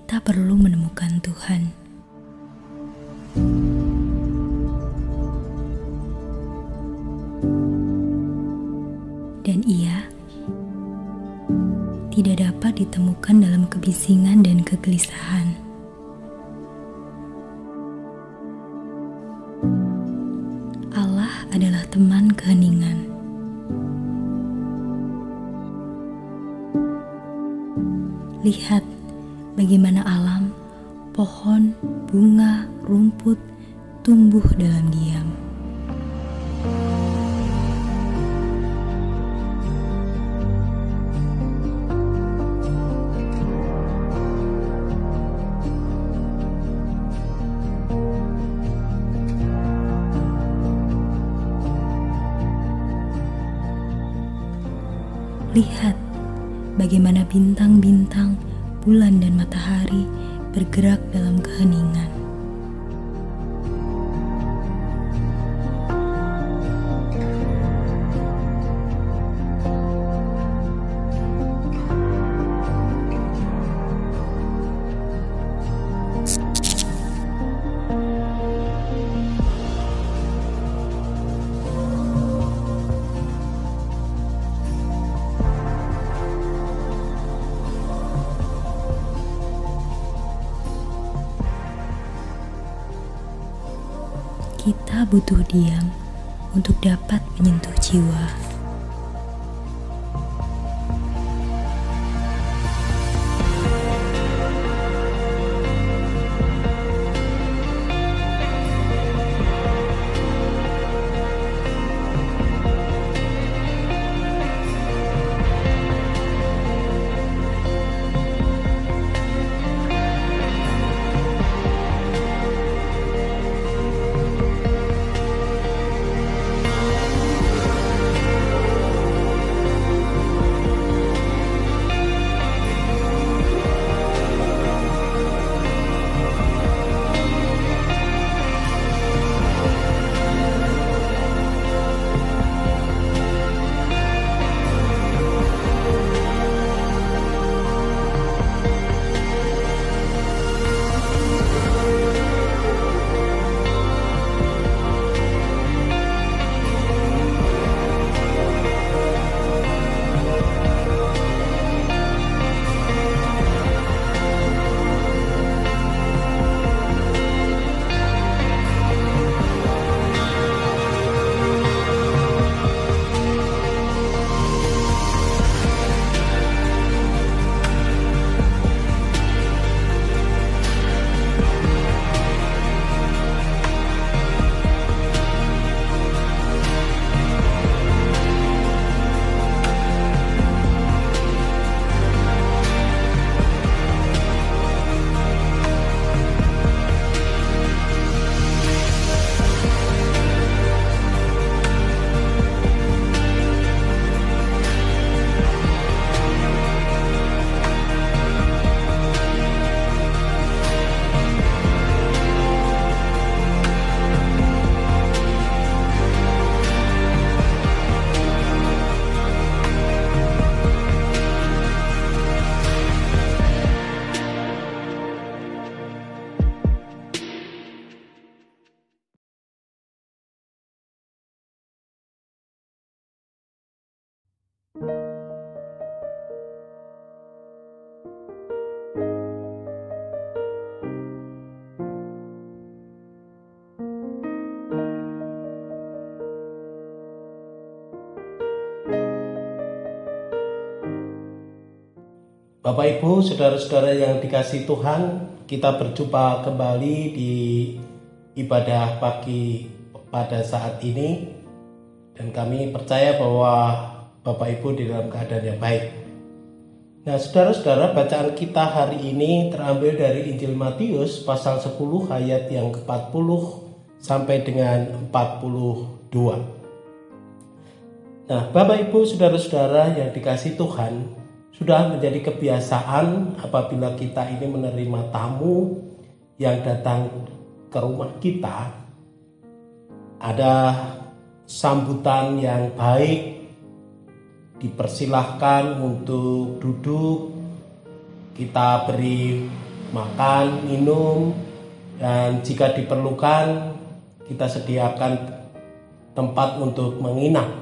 Kita perlu menemukan Tuhan. Dan Ia tidak dapat ditemukan dalam kebisingan dan kegelisahan. Allah adalah teman keheningan. Lihat bagaimana alam, pohon, bunga, rumput tumbuh dalam diam. Lihat bagaimana bintang-bintang, bulan dan matahari bergerak dalam keheningan. Kita butuh diam untuk dapat menyentuh jiwa. Bapak Ibu, saudara-saudara yang dikasihi Tuhan, kita berjumpa kembali di ibadah pagi pada saat ini, dan kami percaya bahwa Bapak Ibu di dalam keadaan yang baik. Nah, saudara-saudara, bacaan kita hari ini terambil dari Injil Matius pasal 10 ayat yang ke-40 sampai dengan 42. Nah, Bapak Ibu, saudara-saudara yang dikasihi Tuhan, sudah menjadi kebiasaan apabila kita ini menerima tamu yang datang ke rumah kita, ada sambutan yang baik, dipersilahkan untuk duduk, kita beri makan, minum, dan jika diperlukan kita sediakan tempat untuk menginap.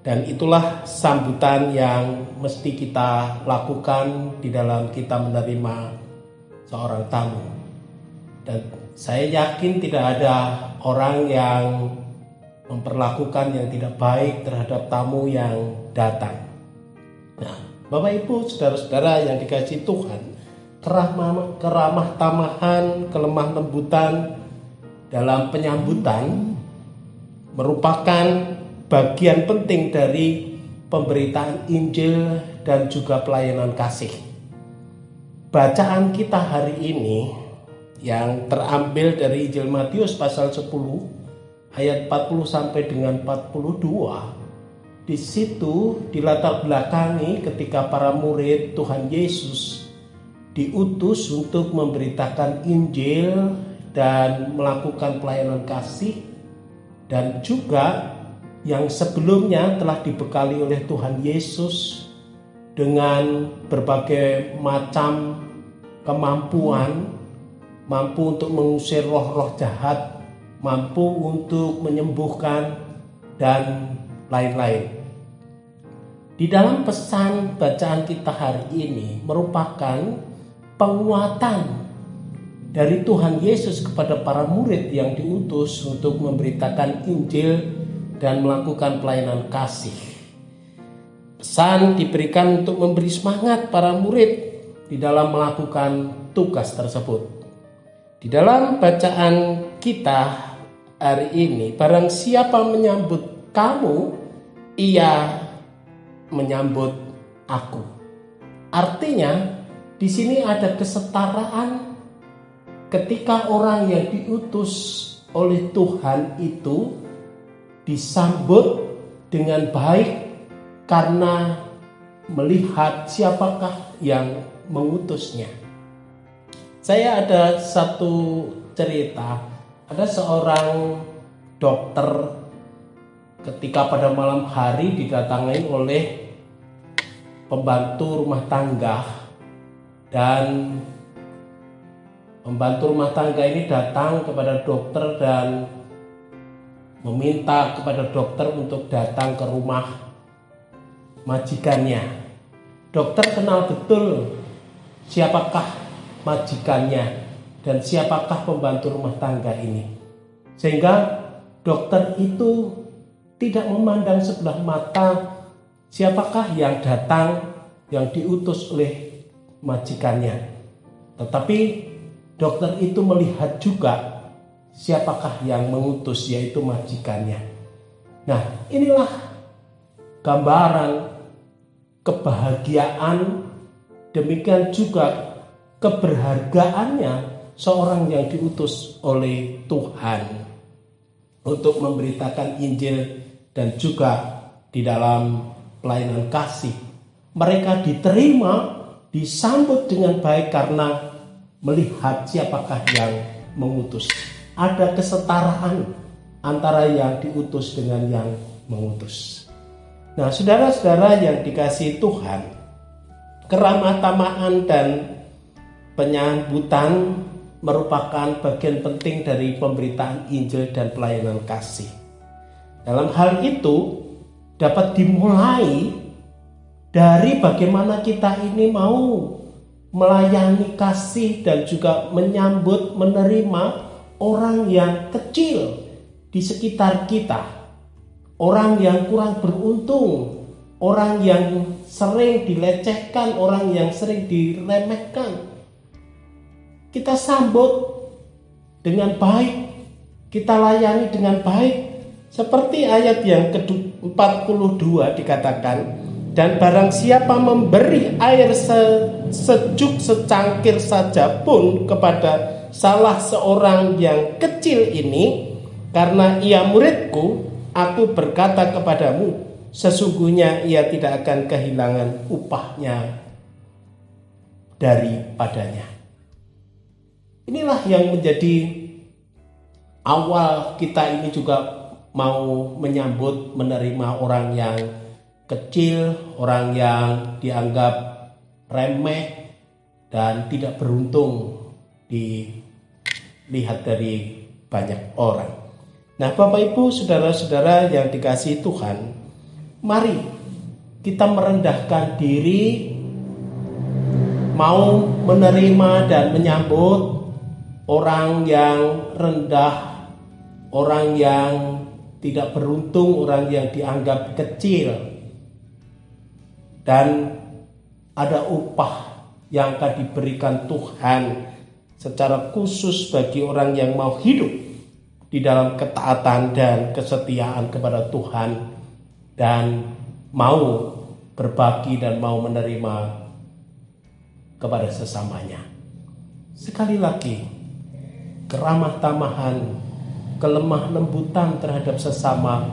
Dan itulah sambutan yang mesti kita lakukan di dalam kita menerima seorang tamu. Dan saya yakin tidak ada orang yang memperlakukan yang tidak baik terhadap tamu yang datang. Nah, Bapak Ibu, saudara-saudara yang dikasihi Tuhan, keramah tamahan, kelemah lembutan dalam penyambutan merupakan bagian penting dari pemberitaan Injil dan juga pelayanan kasih. Bacaan kita hari ini yang terambil dari Injil Matius pasal 10 ayat 40 sampai dengan 42. Di situ dilatar belakangi ketika para murid Tuhan Yesus diutus untuk memberitakan Injil dan melakukan pelayanan kasih, dan juga yang sebelumnya telah dibekali oleh Tuhan Yesus dengan berbagai macam kemampuan, mampu untuk mengusir roh-roh jahat, mampu untuk menyembuhkan, dan lain-lain. Di dalam pesan bacaan kita hari ini merupakan penguatan dari Tuhan Yesus kepada para murid yang diutus untuk memberitakan Injil dan melakukan pelayanan kasih. Pesan diberikan untuk memberi semangat para murid di dalam melakukan tugas tersebut. Di dalam bacaan kita hari ini, barang siapa menyambut kamu, ia menyambut aku. Artinya, di sini ada kesetaraan ketika orang yang diutus oleh Tuhan itu disambut dengan baik karena melihat siapakah yang mengutusnya. Saya ada satu cerita, ada seorang dokter ketika pada malam hari didatangi oleh pembantu rumah tangga, dan pembantu rumah tangga ini datang kepada dokter dan meminta kepada dokter untuk datang ke rumah majikannya. Dokter kenal betul siapakah majikannya dan siapakah pembantu rumah tangga ini, sehingga dokter itu tidak memandang sebelah mata siapakah yang datang, yang diutus oleh majikannya, tetapi dokter itu melihat juga siapakah yang mengutus, yaitu majikannya. Nah, inilah gambaran kebahagiaan, demikian juga keberhargaannya seorang yang diutus oleh Tuhan untuk memberitakan Injil dan juga di dalam pelayanan kasih. Mereka diterima, disambut dengan baik karena melihat siapakah yang mengutus. Ada kesetaraan antara yang diutus dengan yang mengutus. Nah, saudara-saudara yang dikasihi Tuhan, keramah tamahan dan penyambutan merupakan bagian penting dari pemberitaan Injil dan pelayanan kasih. Dalam hal itu dapat dimulai dari bagaimana kita ini mau melayani kasih dan juga menyambut, menerima orang yang kecil di sekitar kita, orang yang kurang beruntung, orang yang sering dilecehkan, orang yang sering diremehkan. Kita sambut dengan baik, kita layani dengan baik, seperti ayat yang ke-42 dikatakan, dan barang siapa memberi air sejuk secangkir saja pun kepada salah seorang yang kecil ini, karena ia muridku, aku berkata kepadamu, sesungguhnya ia tidak akan kehilangan upahnya daripadanya. Inilah yang menjadi awal kita ini juga mau menyambut, menerima orang yang kecil, orang yang dianggap remeh dan tidak beruntung dilihat dari banyak orang. Nah, Bapak Ibu, saudara-saudara yang dikasihi Tuhan, mari kita merendahkan diri, mau menerima dan menyambut orang yang rendah, orang yang tidak beruntung, orang yang dianggap kecil. Dan ada upah yang akan diberikan Tuhan secara khusus bagi orang yang mau hidup di dalam ketaatan dan kesetiaan kepada Tuhan dan mau berbagi dan mau menerima kepada sesamanya. Sekali lagi, keramah tamahan, kelemah lembutan terhadap sesama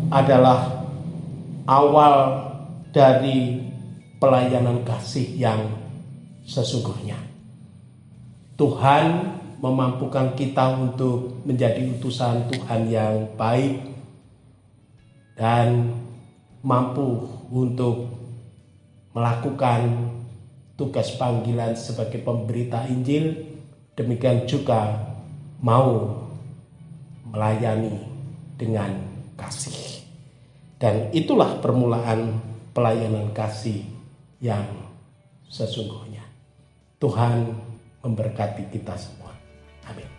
adalah awal dari pelayanan kasih yang sesungguhnya. Tuhan memampukan kita untuk menjadi utusan Tuhan yang baik dan mampu untuk melakukan tugas panggilan sebagai pemberita Injil. Demikian juga mau melayani dengan kasih. Dan itulah permulaan pelayanan kasih yang sesungguhnya. Tuhan memberkati kita semua. Amin.